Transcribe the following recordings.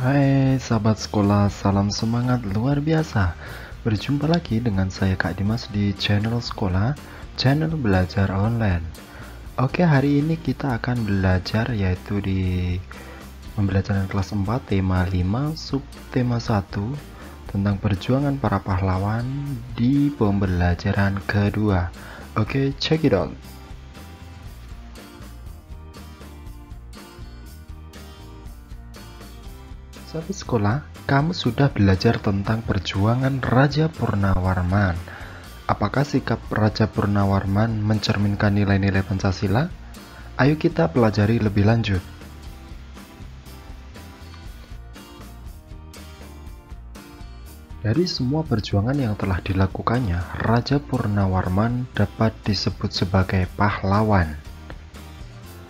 Hai sahabat sekolah, salam semangat luar biasa. Berjumpa lagi dengan saya Kak Dimas di channel sekolah, channel belajar online. Oke, hari ini kita akan belajar yaitu di pembelajaran kelas 4 tema 5 subtema 1 tentang perjuangan para pahlawan di pembelajaran kedua. Oke, check it out. Sahabat sekolah, kamu sudah belajar tentang perjuangan Raja Purnawarman. Apakah sikap Raja Purnawarman mencerminkan nilai-nilai Pancasila? Ayo kita pelajari lebih lanjut. Dari semua perjuangan yang telah dilakukannya, Raja Purnawarman dapat disebut sebagai pahlawan.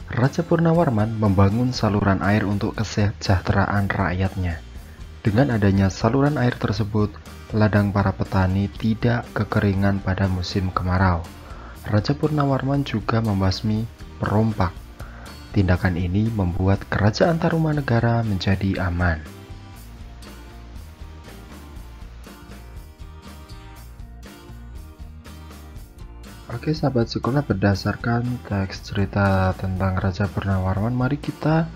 Raja Purnawarman membangun saluran air untuk kesejahteraan rakyatnya. Dengan adanya saluran air tersebut, ladang para petani tidak kekeringan pada musim kemarau. Raja Purnawarman juga membasmi perompak. Tindakan ini membuat kerajaan Tarumanegara menjadi aman. Oke sahabat sekolah, berdasarkan teks cerita tentang Raja Purnawarman, mari kita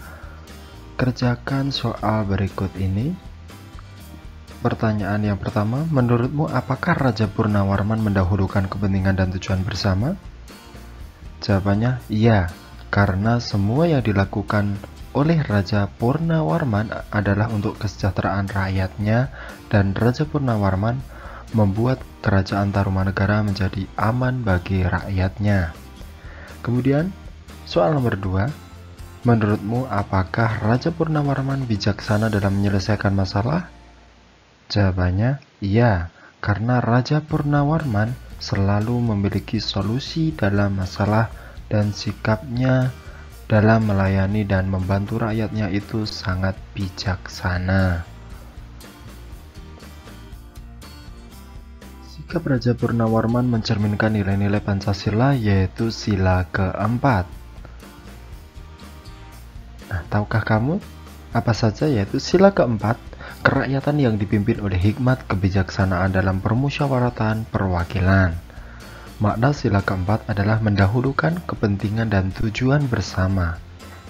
kerjakan soal berikut ini. Pertanyaan yang pertama, menurutmu apakah Raja Purnawarman mendahulukan kepentingan dan tujuan bersama? Jawabannya iya, karena semua yang dilakukan oleh Raja Purnawarman adalah untuk kesejahteraan rakyatnya, dan Raja Purnawarman membuat kerajaan Tarumanegara menjadi aman bagi rakyatnya. Kemudian, soal nomor 2, menurutmu apakah Raja Purnawarman bijaksana dalam menyelesaikan masalah? Jawabannya iya, karena Raja Purnawarman selalu memiliki solusi dalam masalah dan sikapnya dalam melayani dan membantu rakyatnya itu sangat bijaksana. Sikap Raja Purnawarman mencerminkan nilai-nilai Pancasila, yaitu sila keempat. Nah, tahukah kamu apa saja yaitu sila keempat? Kerakyatan yang dipimpin oleh hikmat kebijaksanaan dalam permusyawaratan perwakilan. Makna sila keempat adalah mendahulukan kepentingan dan tujuan bersama,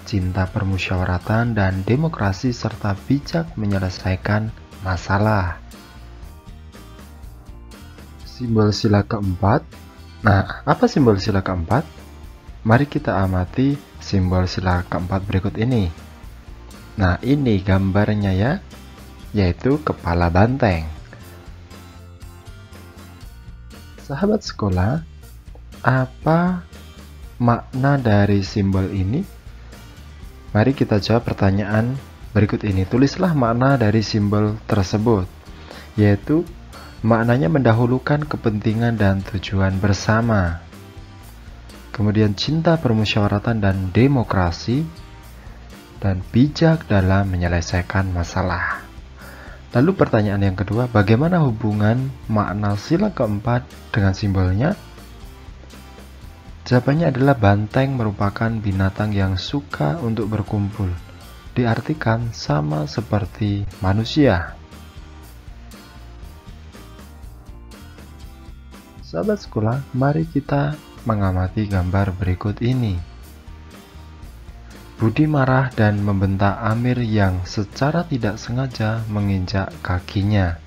cinta permusyawaratan dan demokrasi, serta bijak menyelesaikan masalah. Simbol sila keempat. Nah, apa simbol sila keempat? Mari kita amati simbol sila keempat berikut ini. Nah, ini gambarnya ya, yaitu kepala banteng. Sahabat sekolah, apa makna dari simbol ini? Mari kita jawab pertanyaan berikut ini. Tulislah makna dari simbol tersebut, yaitu maknanya mendahulukan kepentingan dan tujuan bersama. Kemudian cinta permusyawaratan dan demokrasi, dan bijak dalam menyelesaikan masalah. Lalu pertanyaan yang kedua, bagaimana hubungan makna sila keempat dengan simbolnya? Jawabannya adalah banteng merupakan binatang yang suka untuk berkumpul. Diartikan sama seperti manusia. Sahabat sekolah, mari kita mengamati gambar berikut ini. Budi marah dan membentak Amir yang secara tidak sengaja menginjak kakinya.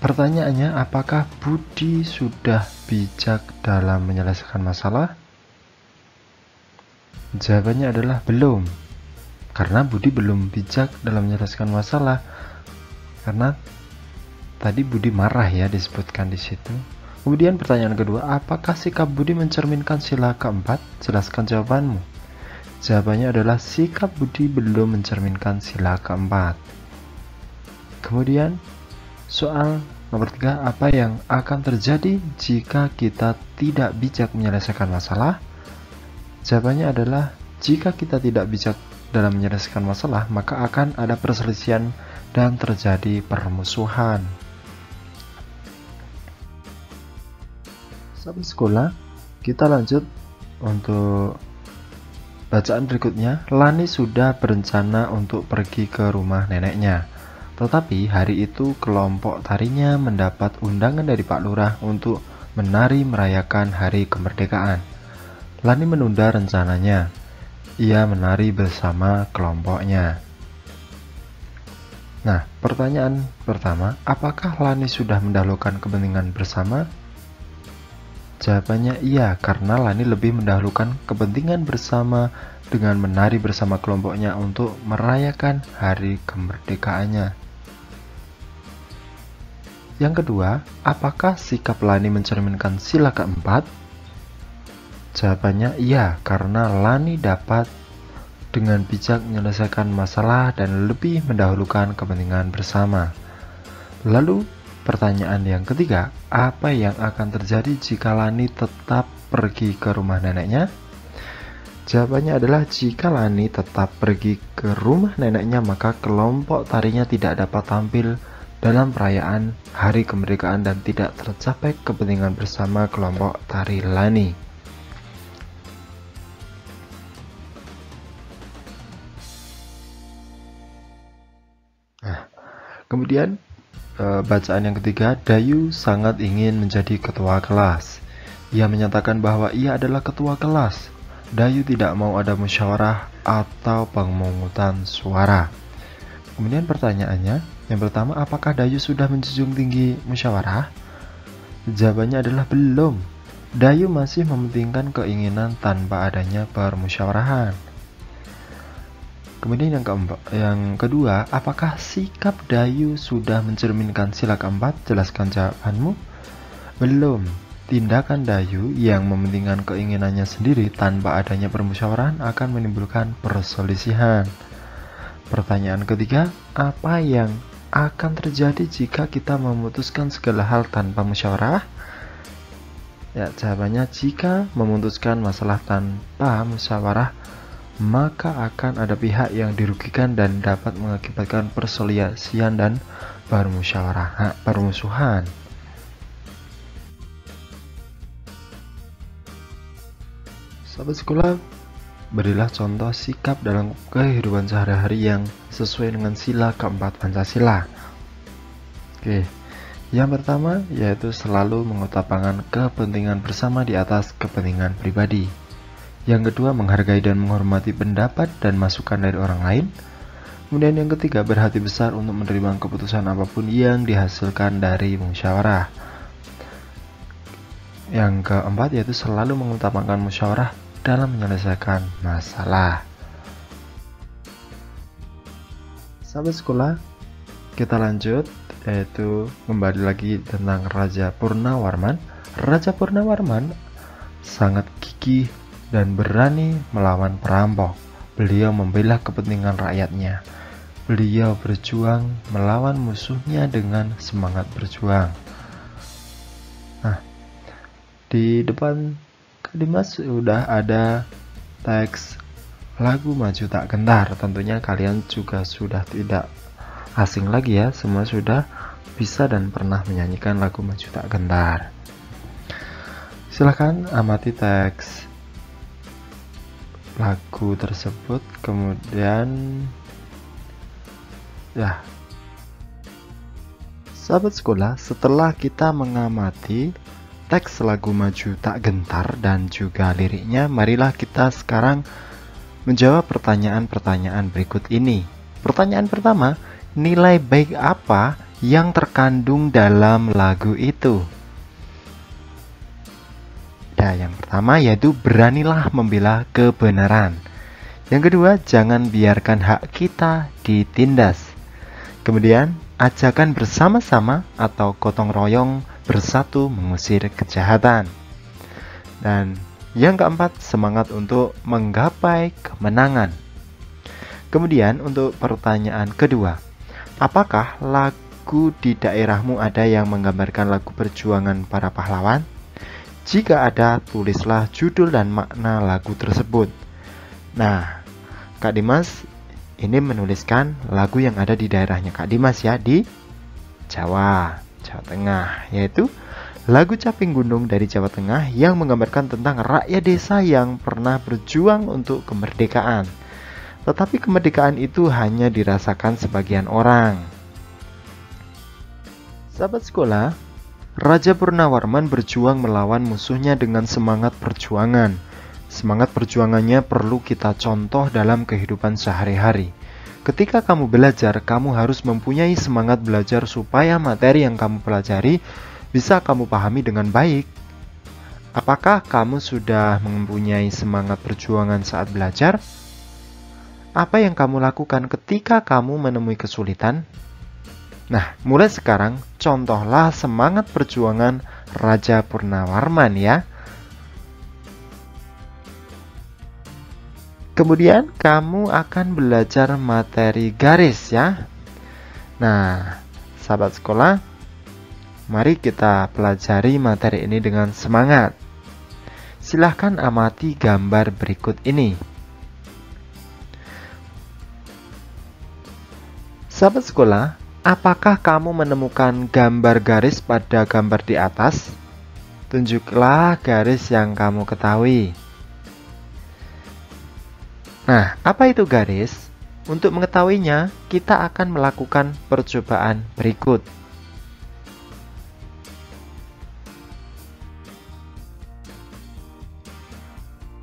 Pertanyaannya, apakah Budi sudah bijak dalam menyelesaikan masalah? Jawabannya adalah belum, karena Budi belum bijak dalam menyelesaikan masalah, karena tadi Budi marah ya, disebutkan di situ. Kemudian pertanyaan kedua, apakah sikap Budi mencerminkan sila keempat? Jelaskan jawabanmu. Jawabannya adalah sikap Budi belum mencerminkan sila keempat. Kemudian soal nomor 3, apa yang akan terjadi jika kita tidak bijak menyelesaikan masalah? Jawabannya adalah jika kita tidak bijak dalam menyelesaikan masalah, maka akan ada perselisihan dan terjadi permusuhan. Sahabat sekolah, kita lanjut untuk Bacaan berikutnya, Lani sudah berencana untuk pergi ke rumah neneknya. Tetapi hari itu kelompok tarinya mendapat undangan dari Pak Lurah untuk menari merayakan hari kemerdekaan. Lani menunda rencananya. Ia menari bersama kelompoknya. Nah, pertanyaan pertama, apakah Lani sudah mendahulukan kepentingan bersama? Jawabannya iya, karena Lani lebih mendahulukan kepentingan bersama dengan menari bersama kelompoknya untuk merayakan hari kemerdekaannya. Yang kedua, apakah sikap Lani mencerminkan sila keempat? Jawabannya iya, karena Lani dapat dengan bijak menyelesaikan masalah dan lebih mendahulukan kepentingan bersama. Lalu, pertanyaan yang ketiga, apa yang akan terjadi jika Lani tetap pergi ke rumah neneknya? Jawabannya adalah jika Lani tetap pergi ke rumah neneknya, maka kelompok tarinya tidak dapat tampil dalam perayaan hari kemerdekaan dan tidak tercapai kepentingan bersama kelompok tari Lani. Nah, kemudian bacaan yang ketiga, Dayu sangat ingin menjadi ketua kelas. Ia menyatakan bahwa ia adalah ketua kelas. Dayu tidak mau ada musyawarah atau pemungutan suara. Kemudian pertanyaannya, yang pertama, apakah Dayu sudah menjunjung tinggi musyawarah? Jawabannya adalah belum. Dayu masih mementingkan keinginan tanpa adanya permusyawarahan. Kemudian yang kedua, apakah sikap Dayu sudah mencerminkan sila keempat? Jelaskan jawabanmu. Belum. Tindakan Dayu yang mementingkan keinginannya sendiri tanpa adanya permusyawarahan akan menimbulkan perselisihan. Pertanyaan ketiga, apa yang akan terjadi jika kita memutuskan segala hal tanpa musyawarah? Ya, jawabannya jika memutuskan masalah tanpa musyawarah, maka akan ada pihak yang dirugikan dan dapat mengakibatkan perselisihan dan permusuhan. Sahabat sekolah, berilah contoh sikap dalam kehidupan sehari-hari yang sesuai dengan sila keempat Pancasila. Oke, yang pertama yaitu selalu mengutamakan kepentingan bersama di atas kepentingan pribadi. Yang kedua, menghargai dan menghormati pendapat dan masukan dari orang lain. Kemudian yang ketiga, berhati besar untuk menerima keputusan apapun yang dihasilkan dari musyawarah. Yang keempat, yaitu selalu mengutamakan musyawarah dalam menyelesaikan masalah. Sahabat sekolah, kita lanjut, yaitu kembali lagi tentang Raja Purnawarman. Raja Purnawarman sangat gigih dan berani melawan perampok. Beliau membela kepentingan rakyatnya. Beliau berjuang melawan musuhnya dengan semangat berjuang. Nah, di depan Kak Dimas sudah ada teks lagu Maju Tak Gentar. Tentunya kalian juga sudah tidak asing lagi ya, semua sudah bisa dan pernah menyanyikan lagu Maju Tak Gentar. Silahkan amati teks lagu tersebut, kemudian ya, sahabat sekolah, setelah kita mengamati teks lagu Maju Tak Gentar dan juga liriknya, marilah kita sekarang menjawab pertanyaan-pertanyaan berikut ini. Pertanyaan pertama, nilai baik apa yang terkandung dalam lagu itu? Yang pertama yaitu beranilah membela kebenaran. Yang kedua, jangan biarkan hak kita ditindas. Kemudian, ajakan bersama-sama atau gotong royong bersatu mengusir kejahatan. Dan yang keempat, semangat untuk menggapai kemenangan. Kemudian untuk pertanyaan kedua, apakah lagu di daerahmu ada yang menggambarkan lagu perjuangan para pahlawan? Jika ada, tulislah judul dan makna lagu tersebut. Nah, Kak Dimas ini menuliskan lagu yang ada di daerahnya Kak Dimas ya, di Jawa Tengah, yaitu Lagu Caping Gunung dari Jawa Tengah yang menggambarkan tentang rakyat desa yang pernah berjuang untuk kemerdekaan. Tetapi kemerdekaan itu hanya dirasakan sebagian orang. Sahabat sekolah, Raja Purnawarman berjuang melawan musuhnya dengan semangat perjuangan. Semangat perjuangannya perlu kita contoh dalam kehidupan sehari-hari. Ketika kamu belajar, kamu harus mempunyai semangat belajar supaya materi yang kamu pelajari bisa kamu pahami dengan baik. Apakah kamu sudah mempunyai semangat perjuangan saat belajar? Apa yang kamu lakukan ketika kamu menemui kesulitan? Nah, mulai sekarang contohlah semangat perjuangan Raja Purnawarman ya. Kemudian kamu akan belajar materi garis ya. Nah, sahabat sekolah, mari kita pelajari materi ini dengan semangat. Silahkan amati gambar berikut ini. Sahabat sekolah, apakah kamu menemukan gambar garis pada gambar di atas? Tunjuklah garis yang kamu ketahui. Nah, apa itu garis? Untuk mengetahuinya, kita akan melakukan percobaan berikut.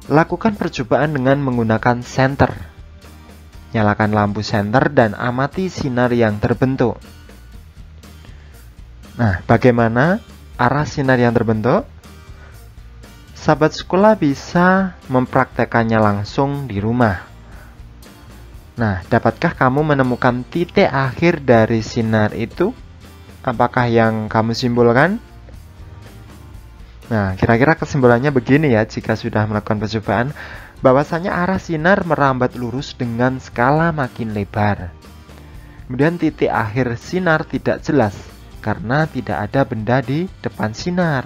Lakukan percobaan dengan menggunakan senter. Nyalakan lampu senter dan amati sinar yang terbentuk. Nah, bagaimana arah sinar yang terbentuk? Sahabat sekolah bisa mempraktekannya langsung di rumah. Nah, dapatkah kamu menemukan titik akhir dari sinar itu? Apakah yang kamu simpulkan? Nah, kira-kira kesimpulannya begini ya jika sudah melakukan percobaan. Bahwasanya arah sinar merambat lurus dengan skala makin lebar. Kemudian titik akhir sinar tidak jelas karena tidak ada benda di depan sinar.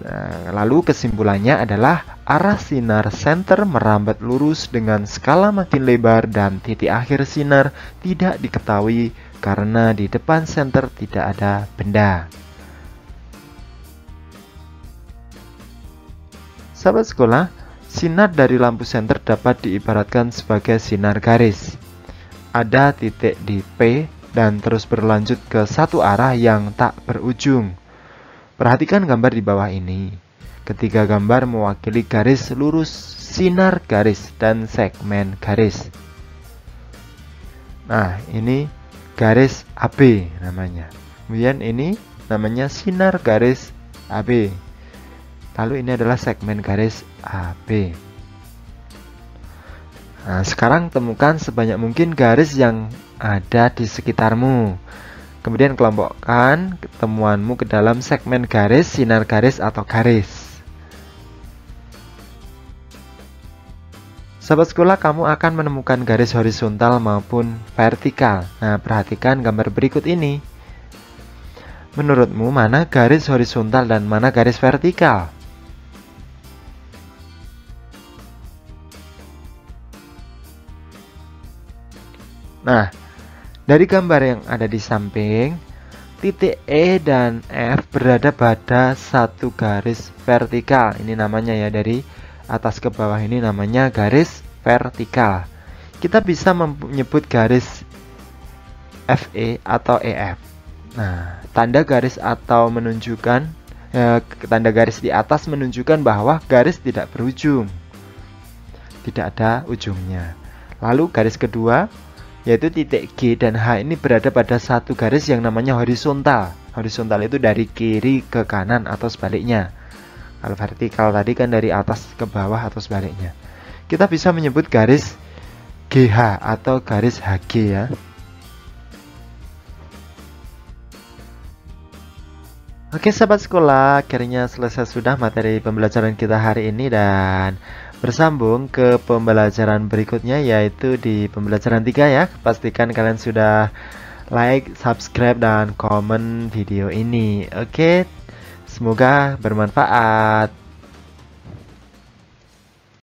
Nah, lalu kesimpulannya adalah arah sinar senter merambat lurus dengan skala makin lebar dan titik akhir sinar tidak diketahui karena di depan senter tidak ada benda. Sahabat sekolah, sinar dari lampu senter dapat diibaratkan sebagai sinar garis. Ada titik di P dan terus berlanjut ke satu arah yang tak berujung. Perhatikan gambar di bawah ini. Ketiga gambar mewakili garis lurus, sinar garis, dan segmen garis. Nah, ini garis AB namanya. Kemudian ini namanya sinar garis AB. Lalu ini adalah segmen garis AB. Nah, sekarang temukan sebanyak mungkin garis yang ada di sekitarmu. Kemudian kelompokkan temuanmu ke dalam segmen garis, sinar garis, atau garis. Sahabat sekolah, kamu akan menemukan garis horizontal maupun vertikal. Nah, perhatikan gambar berikut ini. Menurutmu mana garis horizontal dan mana garis vertikal? Nah, dari gambar yang ada di samping, titik E dan F berada pada satu garis vertikal. Ini namanya ya, dari atas ke bawah ini namanya garis vertikal. Kita bisa menyebut garis FE atau EF. Nah, tanda garis atau menunjukkan tanda garis di atas menunjukkan bahwa garis tidak berujung. Tidak ada ujungnya. Lalu garis kedua, yaitu titik G dan H ini berada pada satu garis yang namanya horizontal. Horizontal itu dari kiri ke kanan atau sebaliknya. Kalau vertikal tadi kan dari atas ke bawah atau sebaliknya. Kita bisa menyebut garis GH atau garis HG ya. Oke sahabat sekolah, akhirnya selesai sudah materi pembelajaran kita hari ini dan bersambung ke pembelajaran berikutnya yaitu di pembelajaran 3 ya. Pastikan kalian sudah like, subscribe, dan komen video ini. Oke, semoga bermanfaat.